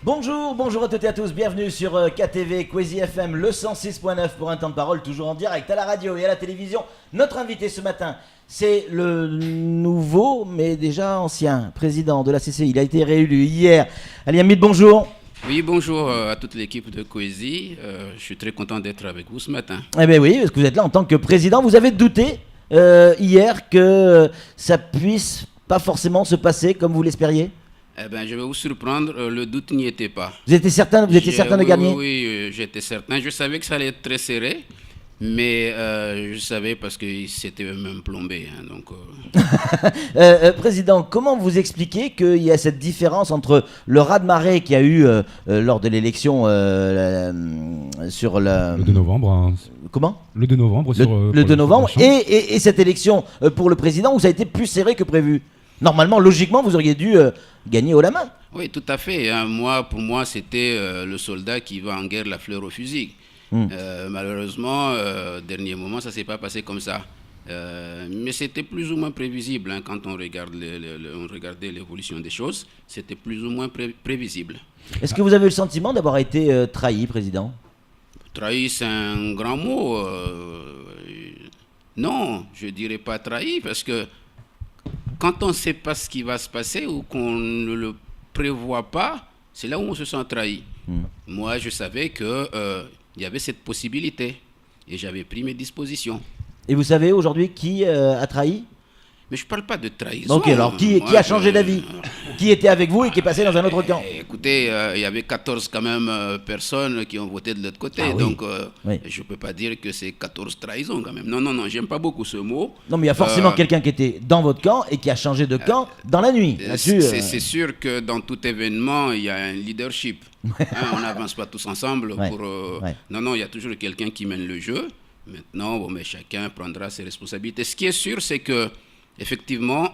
Bonjour à toutes et à tous, bienvenue sur KTV, Kwezi FM, le 106.9 pour un temps de parole, toujours en direct à la radio et à la télévision. Notre invité ce matin, c'est le nouveau, mais déjà ancien président de la CCI. Il a été réélu hier. Ali Hamid, bonjour. Oui, bonjour à toute l'équipe de Kwezi. Je suis très content d'être avec vous ce matin. Eh bien oui, parce que vous êtes là en tant que président. Vous avez douté hier que ça puisse pas forcément se passer comme vous l'espériez ? Eh bien, je vais vous surprendre, le doute n'y était pas. Vous étiez certain de gagner ? Oui, j'étais certain. Je savais que ça allait être très serré, mais je savais parce que c'était même plombé. Président, comment vous expliquez qu'il y a cette différence entre le raz-de-marée qu'il y a eu lors de l'élection sur le 2 novembre. Hein. Comment ? Le 2 novembre. Le 2 novembre et cette élection pour le président où ça a été plus serré que prévu. Normalement, logiquement, vous auriez dû gagner haut la main. Oui, tout à fait. Pour moi, c'était le soldat qui va en guerre la fleur au fusil. Malheureusement, dernier moment, ça ne s'est pas passé comme ça. Mais c'était plus ou moins prévisible quand on regardait l'évolution des choses. C'était plus ou moins prévisible. Est-ce que vous avez le sentiment d'avoir été trahi, président ? Trahi, c'est un grand mot. Non, je ne dirais pas trahi, parce que quand on ne sait pas ce qui va se passer ou qu'on ne le prévoit pas, c'est là où on se sent trahi. Moi, je savais qu'il y avait cette possibilité et j'avais pris mes dispositions. Et vous savez aujourd'hui qui a trahi ? Mais je ne parle pas de trahison. Ok, alors qui a changé d'avis ? Qui était avec vous et qui est passé dans un autre camp ? Écoutez, il y avait 14 quand même personnes qui ont voté de l'autre côté. Ah, oui. Donc, oui. Je ne peux pas dire que c'est 14 trahisons quand même. Non, j'aime pas beaucoup ce mot. Non, mais il y a forcément quelqu'un qui était dans votre camp et qui a changé de camp dans la nuit. C'est sûr que dans tout événement, il y a un leadership. On n'avance pas tous ensemble. Non, il y a toujours quelqu'un qui mène le jeu. Maintenant, mais chacun prendra ses responsabilités. Ce qui est sûr, c'est que effectivement,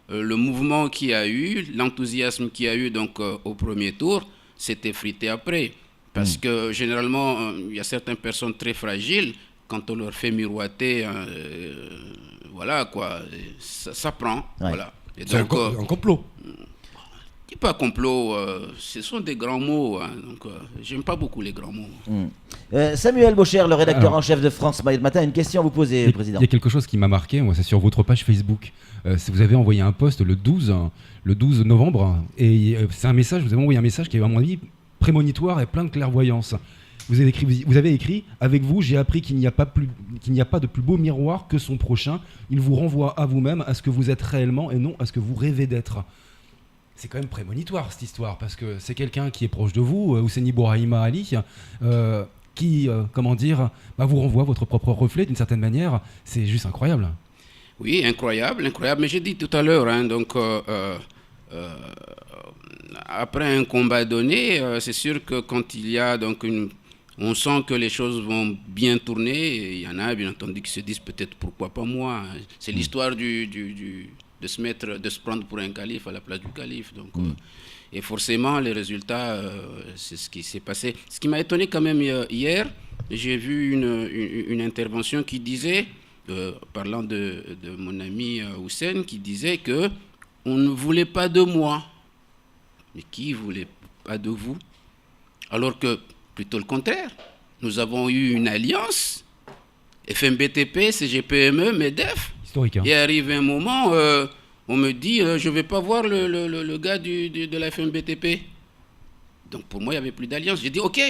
le mouvement qu'il y a eu, l'enthousiasme qu'il y a eu donc, au premier tour, s'est effrité après. Parce que généralement, il y a certaines personnes très fragiles, quand on leur fait miroiter, voilà quoi, ça prend. Ouais. Voilà. Et c'est donc, un complot. C'est pas complot, ce sont des grands mots. Donc, j'aime pas beaucoup les grands mots. Samuel Baucher, le rédacteur en chef de France Matin, une question à vous poser, Président. Il y a quelque chose qui m'a marqué, moi, c'est sur votre page Facebook. Vous avez envoyé un post le 12 novembre, et c'est un message, vous avez envoyé un message qui est à mon avis prémonitoire et plein de clairvoyance. Vous avez écrit « Avec vous, j'ai appris qu'il n'y a pas de plus beau miroir que son prochain. Il vous renvoie à vous-même, à ce que vous êtes réellement et non à ce que vous rêvez d'être. » C'est quand même prémonitoire cette histoire, parce que c'est quelqu'un qui est proche de vous, Ouseni Bourahima Ali, qui, vous renvoie votre propre reflet d'une certaine manière. C'est juste incroyable. Oui, incroyable. Mais j'ai dit tout à l'heure, après un combat donné, c'est sûr que quand il y a on sent que les choses vont bien tourner. Il y en a, bien entendu, qui se disent peut-être pourquoi pas moi. C'est l'histoire de se prendre pour un calife à la place du calife. Donc, et forcément, les résultats, c'est ce qui s'est passé. Ce qui m'a étonné quand même hier, j'ai vu une intervention qui disait, parlant de mon ami Houssen, qui disait que on ne voulait pas de moi. Mais qui ne voulait pas de vous ? Alors que, plutôt le contraire, nous avons eu une alliance, FMBTP, CGPME, MEDEF. Historique, hein. Et arrive un moment, on me dit, je ne vais pas voir le gars de la FMBTP. Donc pour moi, il n'y avait plus d'alliance. J'ai dit, ok,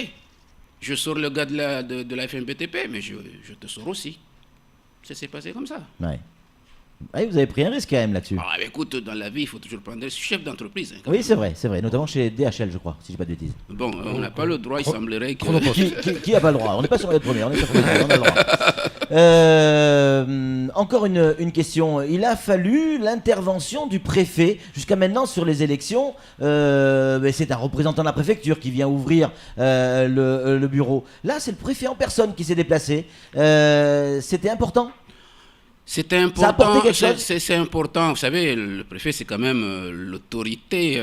je sors le gars de la FMBTP, mais je te sors aussi. Ça s'est passé comme ça. Ouais. Ouais, vous avez pris un risque quand même là-dessus. Ah, écoute, dans la vie, il faut toujours prendre des chefs d'entreprise. Oui, c'est vrai, notamment chez DHL, je crois, si je dis pas de bêtises. Bon, on n'a pas le droit, il semblerait que... Qui n'a pas le droit ? On n'est pas sur les premiers, on est sur les premiers, on a le droit. Encore une question. Il a fallu l'intervention du préfet. Jusqu'à maintenant, sur les élections, c'est un représentant de la préfecture qui vient ouvrir le bureau. Là, c'est le préfet en personne qui s'est déplacé. C'était important ? C'est Ça a important, apporté quelque chose. c'est important. Vous savez, le préfet, c'est quand même l'autorité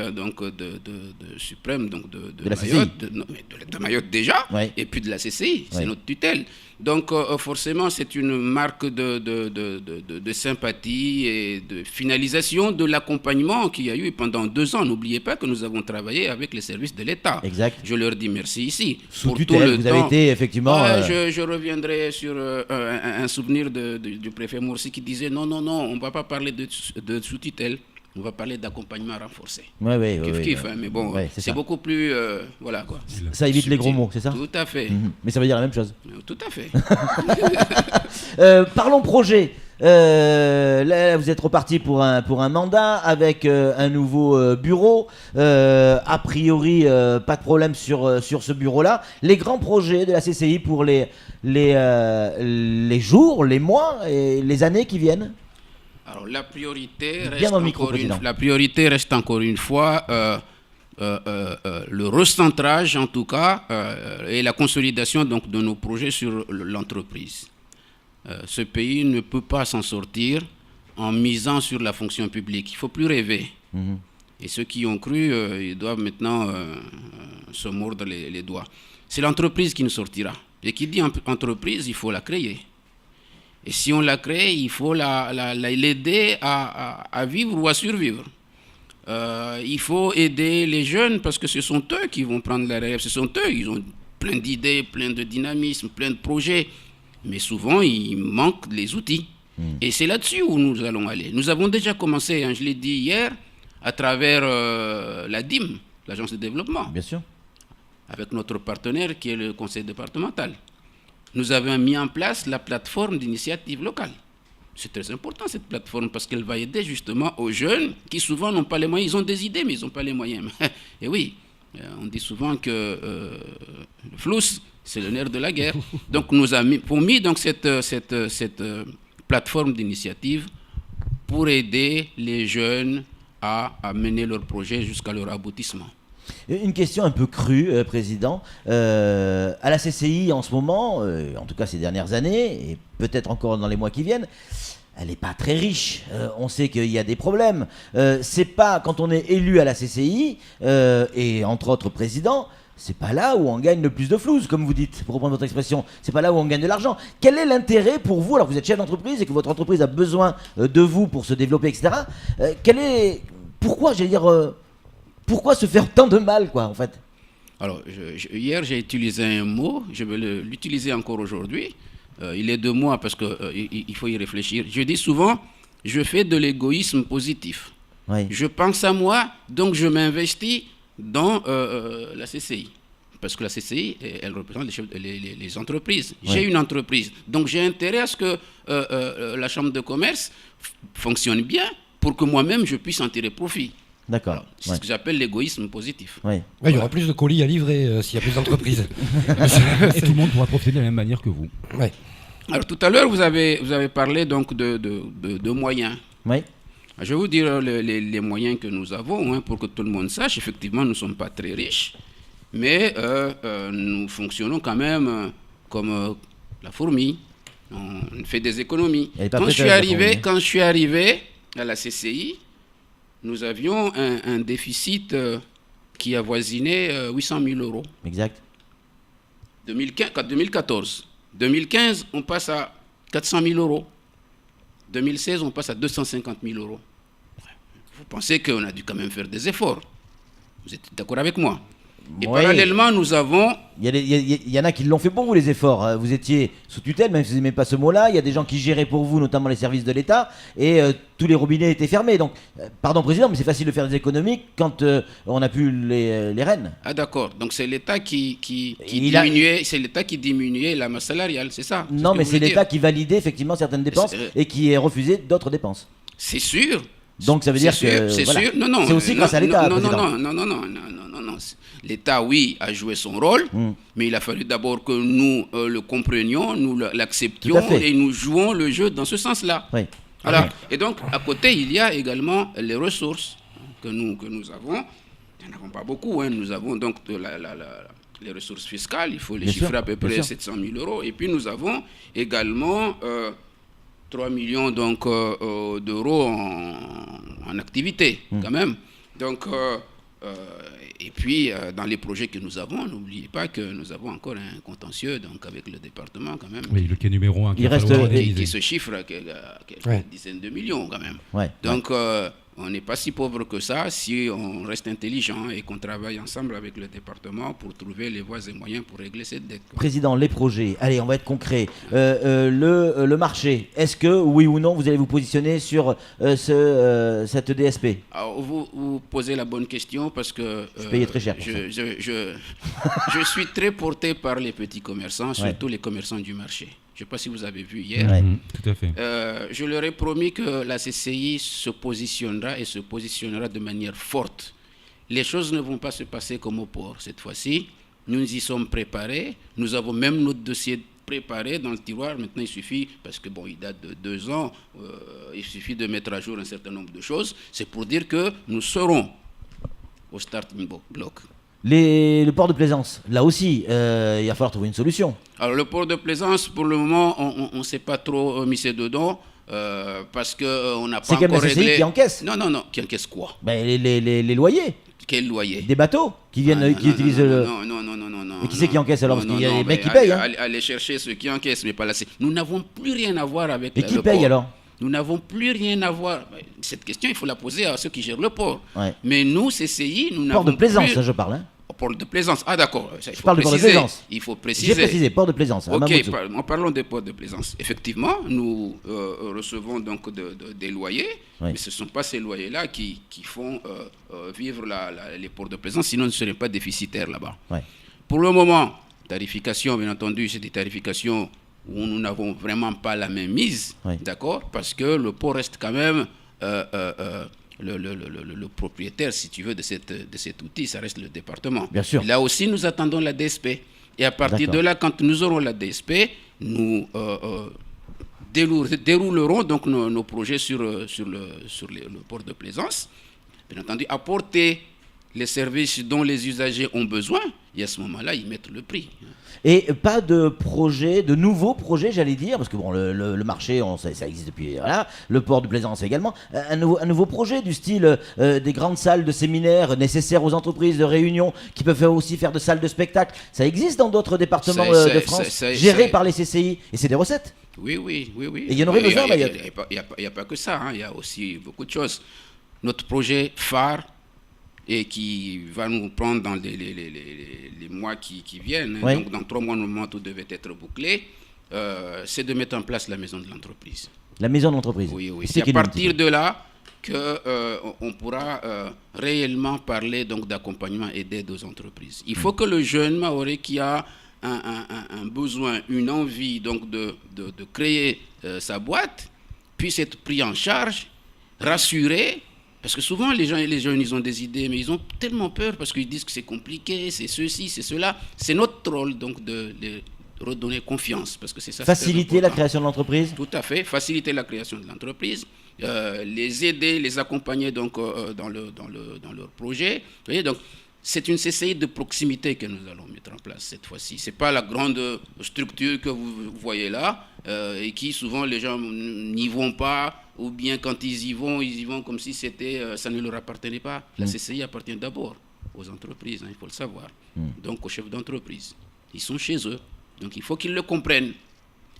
suprême de la CCI. Mayotte, de Mayotte déjà, Ouais. et puis de la CCI, c'est Ouais. notre tutelle. Donc forcément, c'est une marque de sympathie et de finalisation de l'accompagnement qu'il y a eu pendant 2 ans. N'oubliez pas que nous avons travaillé avec les services de l'État. Exact. Je leur dis merci ici. Sous pour tutelle, tout le vous avez temps. été effectivement... Je reviendrai sur un souvenir du préfet Morsi qui disait non, on ne va pas parler de sous-tutelle, on va parler d'accompagnement renforcé. Ouais, Kiff, hein, mais bon, Ouais, c'est c'est ça. beaucoup plus... voilà quoi. Ça évite les gros Subtil. mots, c'est ça? Tout à fait. Mais ça veut dire la même chose. Tout à fait. Parlons projet. Là, vous êtes reparti pour un mandat avec un nouveau bureau. A priori, pas de problème sur ce bureau-là. Les grands projets de la CCI pour les jours, les mois et les années qui viennent. Alors la priorité Bien dans le micro, président. reste encore une fois le recentrage en tout cas et la consolidation donc de nos projets sur l'entreprise. Ce pays ne peut pas s'en sortir en misant sur la fonction publique. Il ne faut plus rêver. Et ceux qui ont cru, ils doivent maintenant se mordre les doigts. C'est l'entreprise qui nous sortira. Et qui dit entreprise, il faut la créer. Et si on la crée, il faut l'aider à vivre ou à survivre. Il faut aider les jeunes parce que ce sont eux qui vont prendre la relève. Ce sont eux, ils ont plein d'idées, plein de dynamisme, plein de projets. Mais souvent, il manque les outils. Et c'est là-dessus où nous allons aller. Nous avons déjà commencé, hein, je l'ai dit hier, à travers la DIM, l'Agence de développement, Bien sûr. avec notre partenaire qui est le conseil départemental. Nous avons mis en place la plateforme d'initiative locale. C'est très important cette plateforme parce qu'elle va aider justement aux jeunes qui souvent n'ont pas les moyens. Ils ont des idées mais ils n'ont pas les moyens. Et oui, on dit souvent que le flous, c'est le nerf de la guerre. Donc nous avons mis donc cette plateforme d'initiative pour aider les jeunes à mener leur projet jusqu'à leur aboutissement. Une question un peu crue, Président. À la CCI en ce moment, en tout cas ces dernières années, et peut-être encore dans les mois qui viennent, elle n'est pas très riche. On sait qu'il y a des problèmes. C'est pas quand on est élu à la CCI, et entre autres président, c'est pas là où on gagne le plus de flouze, comme vous dites, pour reprendre votre expression. C'est pas là où on gagne de l'argent. Quel est l'intérêt pour vous, alors que vous êtes chef d'entreprise et que votre entreprise a besoin de vous pour se développer, etc. Pourquoi se faire tant de mal, quoi, en fait? Alors, hier, j'ai utilisé un mot, je vais l'utiliser encore aujourd'hui. Il est de moi parce qu'il faut y réfléchir. Je dis souvent, je fais de l'égoïsme positif. Oui. Je pense à moi, donc je m'investis dans la CCI. Parce que la CCI, elle représente les entreprises. Oui. J'ai une entreprise, donc j'ai intérêt à ce que la chambre de commerce fonctionne bien pour que moi-même je puisse en tirer profit. D'accord. C'est ce que j'appelle l'égoïsme positif. Oui. Ouais, il y aura plus de colis à livrer s'il y a plus d'entreprises. Et tout le monde pourra profiter de la même manière que vous. Ouais. Alors tout à l'heure, vous avez parlé donc de moyens. Oui. Je vais vous dire les moyens que nous avons, hein, pour que tout le monde sache. Effectivement, nous ne sommes pas très riches, mais nous fonctionnons quand même comme la fourmi. On fait des économies. Quand je suis arrivé à la CCI, nous avions un déficit qui avoisinait 800 000 euros. Exact. 2014. 2015, on passe à 400 000 euros. 2016, on passe à 250 000 euros. Vous pensez qu'on a dû quand même faire des efforts. Vous êtes d'accord avec moi? Et Oui. parallèlement, nous avons... Il y en a qui l'ont fait pour vous, les efforts. Vous étiez sous tutelle, même si vous n'aimez pas ce mot-là. Il y a des gens qui géraient pour vous, notamment les services de l'État, et tous les robinets étaient fermés. Donc, pardon, Président, mais c'est facile de faire des économies quand on n'a plus les rênes. Ah d'accord, donc c'est l'État qui diminuait la masse salariale, c'est ça? Non, mais ce que c'est vous voulez l'État dire. qui validait effectivement certaines dépenses et qui refusait d'autres dépenses. C'est sûr. Donc ça veut dire que c'est voilà. sûr. Non, C'est aussi grâce à l'État, non, Président. non. L'État, oui, a joué son rôle, mais il a fallu d'abord que nous le comprenions, nous l'acceptions Tout à fait. et nous jouons le jeu dans ce sens-là. Oui. Voilà. Et donc, à côté, il y a également les ressources que nous avons. Nous n'en avons pas beaucoup. Hein. Nous avons donc les ressources fiscales. Il faut les Bien chiffrer sûr, à peu bien près sûr. 700 000 euros. Et puis, nous avons également 3 millions donc, d'euros en activité, quand même. Donc, et puis, dans les projets que nous avons, n'oubliez pas que nous avons encore un contentieux donc, avec le département, quand même. Oui, le quai numéro 1 Il reste, Qui se chiffre à quelques dizaines de millions, quand même. Ouais. Donc, on n'est pas si pauvre que ça si on reste intelligent et qu'on travaille ensemble avec le département pour trouver les voies et moyens pour régler cette dette. Président, les projets, allez, on va être concret. Le marché, est-ce que, oui ou non, vous allez vous positionner sur cette DSP? Alors, vous posez la bonne question parce que Je payais très cher pour je suis très porté par les petits commerçants, surtout les commerçants du marché. Je ne sais pas si vous avez vu hier. Ouais. Tout à fait. Je leur ai promis que la CCI se positionnera et se positionnera de manière forte. Les choses ne vont pas se passer comme au port cette fois-ci. Nous y sommes préparés. Nous avons même notre dossier préparé dans le tiroir. Maintenant, il suffit, parce que bon, il date de 2 ans, il suffit de mettre à jour un certain nombre de choses. C'est pour dire que nous serons au starting block. Le port de Plaisance, là aussi, il va falloir trouver une solution. Alors, le port de Plaisance, pour le moment, on ne s'est pas trop mis dedans. Parce qu'on n'a pas C'est quand même encore la CCI réglé. qui encaisse. Non, qui encaisse quoi? Ben, les loyers. Quel loyer? Des bateaux qui viennent, qui utilisent le. Non. Et qui c'est qui encaisse alors? Parce qu'il y a des mecs qui allez, payent. Hein. Allez chercher ceux qui encaissent, mais pas là. Nous n'avons plus rien à voir avec Et le qui port. paye alors? Nous n'avons plus rien à voir. Cette question, il faut la poser à ceux qui gèrent le port. Ouais. Mais nous, CCI, nous n'avons Port de Plaisance, plus... ça, je parle. Hein. Port de Plaisance. Ah d'accord. Je parle de port de Plaisance. Il faut J'ai préciser. précisé, port de Plaisance. à Ok, Mamoudzou. en parlant des ports de Plaisance, effectivement, nous recevons donc des loyers, Oui. mais ce ne sont pas ces loyers-là qui font vivre les ports de Plaisance, sinon ils ne seraient pas déficitaires là-bas. Ouais. Pour le moment, tarification, bien entendu, c'est des tarifications où nous n'avons vraiment pas la même mise, Oui. d'accord, parce que le port reste quand même le propriétaire, si tu veux, de cet outil, ça reste le département. Bien sûr. Là aussi, nous attendons la DSP. Et à partir de là, quand nous aurons la DSP, nous déroulerons donc nos projets sur le port de Plaisance. Bien entendu, apporter les services dont les usagers ont besoin, et à ce moment-là, ils mettent le prix. Et pas de projet, de nouveaux projets, j'allais dire, parce que bon, le marché, ça existe depuis, voilà, le port de Plaisance également. Un nouveau projet du style des grandes salles de séminaires nécessaires aux entreprises de réunion, qui peuvent aussi faire de salles de spectacle. Ça existe dans d'autres départements de France, gérés par les CCI, et c'est des recettes. Oui. Et il y en aurait besoin, Mayotte. Il n'y a pas que ça, hein. Il y a aussi beaucoup de choses. Notre projet phare, et qui va nous prendre dans les mois qui viennent. Oui. Donc, dans 3 mois, normalement, tout devait être bouclé. C'est de mettre en place la maison de l'entreprise. La maison de l'entreprise. Oui. C'est C'est à partir de là qu'on pourra réellement parler donc, d'accompagnement et d'aide aux entreprises. Il faut que le jeune Maoré qui a un besoin, une envie donc, de créer sa boîte puisse être pris en charge, rassuré. Parce que souvent, les jeunes, ils ont des idées, mais ils ont tellement peur parce qu'ils disent que c'est compliqué, c'est ceci, c'est cela. C'est notre rôle, donc, de redonner confiance. Parce que c'est ça. Faciliter la création de l'entreprise. Tout à fait. Faciliter la création de l'entreprise. Les aider, les accompagner donc, dans leur projet. Vous voyez, donc, c'est une CCI de proximité que nous allons mettre en place cette fois-ci. Ce n'est pas la grande structure que vous voyez là et qui, souvent, les gens n'y vont pas. Ou bien quand ils y vont comme si ça ne leur appartenait pas. La CCI appartient d'abord aux entreprises, hein, il faut le savoir. Donc aux chefs d'entreprise. Ils sont chez eux. Donc il faut qu'ils le comprennent.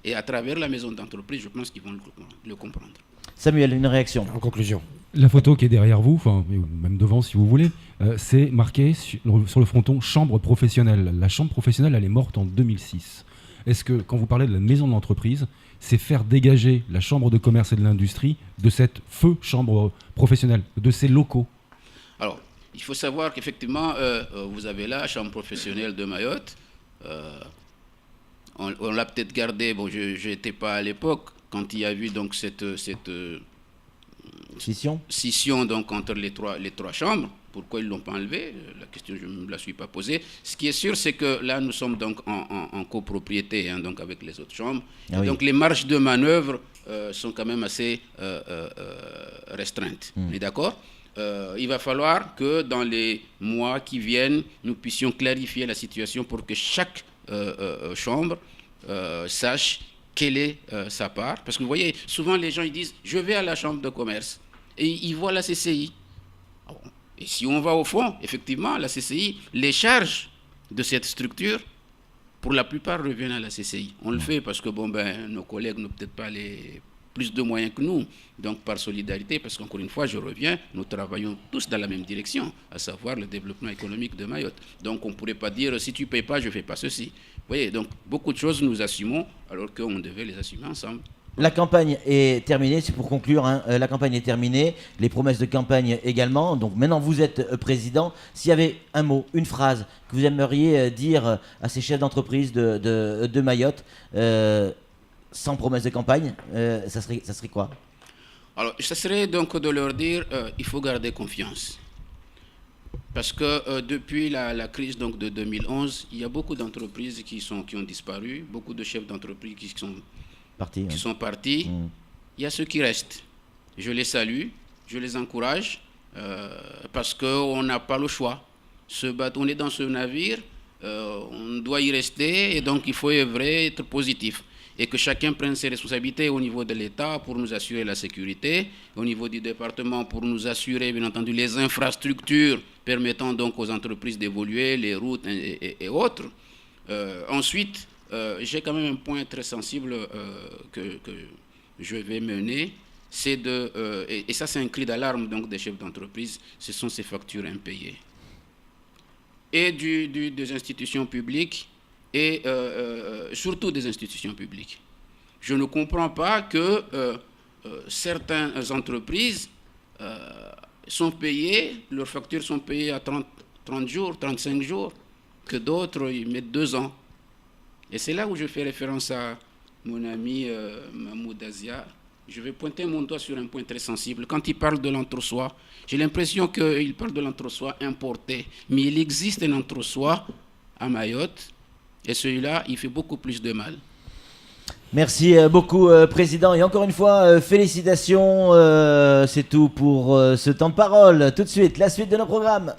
Et à travers la maison d'entreprise, je pense qu'ils vont le comprendre. Samuel, une réaction. En conclusion. La photo qui est derrière vous, enfin, même devant si vous voulez, c'est marqué sur le fronton chambre professionnelle. La chambre professionnelle, elle est morte en 2006. Est-ce que, quand vous parlez de la maison de l'entreprise, c'est faire dégager la chambre de commerce et de l'industrie de cette feu chambre professionnelle, de ces locaux? Alors, il faut savoir qu'effectivement, vous avez là la chambre professionnelle de Mayotte. On l'a peut-être gardée, bon, je n'étais pas à l'époque, quand il y a eu donc cette scission donc, entre les trois chambres. Pourquoi ils ne l'ont pas enlevé? La question, je ne me la suis pas posée. Ce qui est sûr, c'est que là, nous sommes donc en copropriété, hein, donc avec les autres chambres. Ah oui. Donc les marges de manœuvre sont quand même assez restreintes. On est d'accord? Il va falloir que dans les mois qui viennent, nous puissions clarifier la situation pour que chaque chambre sache quelle est sa part. Parce que vous voyez, souvent les gens ils disent je vais à la chambre de commerce et ils voient la CCI. Et si on va au fond, effectivement, la CCI, les charges de cette structure, pour la plupart, reviennent à la CCI. On le fait parce que nos collègues n'ont peut-être pas plus de moyens que nous, donc par solidarité, parce qu'encore une fois, je reviens, nous travaillons tous dans la même direction, à savoir le développement économique de Mayotte. Donc on ne pourrait pas dire, si tu ne payes pas, je ne fais pas ceci. Vous voyez, donc beaucoup de choses nous assumons, alors qu'on devait les assumer ensemble. La campagne est terminée, c'est pour conclure, hein, la campagne est terminée, les promesses de campagne également, donc maintenant vous êtes président. S'il y avait un mot, une phrase que vous aimeriez dire à ces chefs d'entreprise de Mayotte, sans promesse de campagne, ça serait quoi? Alors, ça serait donc de leur dire, il faut garder confiance. Parce que depuis la crise donc, de 2011, il y a beaucoup d'entreprises qui ont disparu, beaucoup de chefs d'entreprise qui sont partis. Il y a ceux qui restent. Je les salue, je les encourage, parce qu'on n'a pas le choix. On est dans ce navire, on doit y rester, et donc il faut œuvrer, être positif. Et que chacun prenne ses responsabilités au niveau de l'État pour nous assurer la sécurité, au niveau du département pour nous assurer, bien entendu, les infrastructures permettant donc aux entreprises d'évoluer, les routes et autres. Ensuite, j'ai quand même un point très sensible que je vais mener, c'est et ça c'est un cri d'alarme donc des chefs d'entreprise, ce sont ces factures impayées. Et des institutions publiques, et surtout des institutions publiques. Je ne comprends pas que certaines entreprises sont payées, leurs factures sont payées à 30 jours, 35 jours, que d'autres ils mettent 2 ans. Et c'est là où je fais référence à mon ami Mahmoud Azia. Je vais pointer mon doigt sur un point très sensible. Quand il parle de l'entre-soi, j'ai l'impression qu'il parle de l'entre-soi importé. Mais il existe un entre-soi à Mayotte, et celui-là, il fait beaucoup plus de mal. Merci beaucoup, Président. Et encore une fois, félicitations. C'est tout pour ce temps de parole. Tout de suite, la suite de nos programmes.